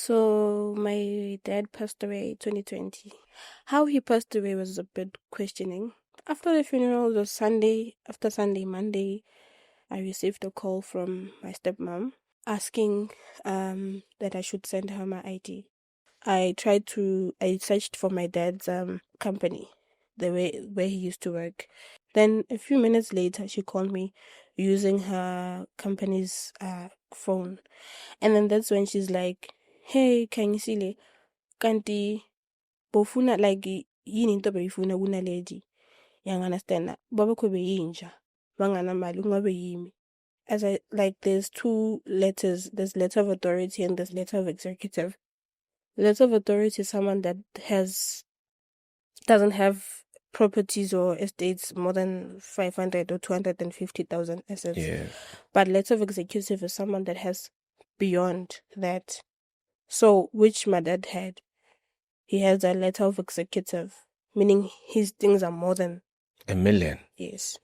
So my dad passed away 2020. How he passed away was a bit questioning. After the funeral, the Sunday, after Sunday, Monday, I received a call from my stepmom asking that I should send her my ID. I searched for my dad's company, the way where he used to work. Then a few minutes later she called me using her company's phone. And then that's when she's like, "Hey, Kanyisile, kanti bofuna like yini into beyifuna kuna lady." Yang understand na baba kho beyinja. Banganamali kungabe yimi. As I like there's two letters, there's letter of authority and there's letter of executive. Letter of authority is someone that doesn't have properties or estates more than 500 or 250,000 assets. Yeah. But letter of executive is someone that has beyond that. So, which my dad had, he has a letter of executive, meaning his things are more than, $1 million. yes.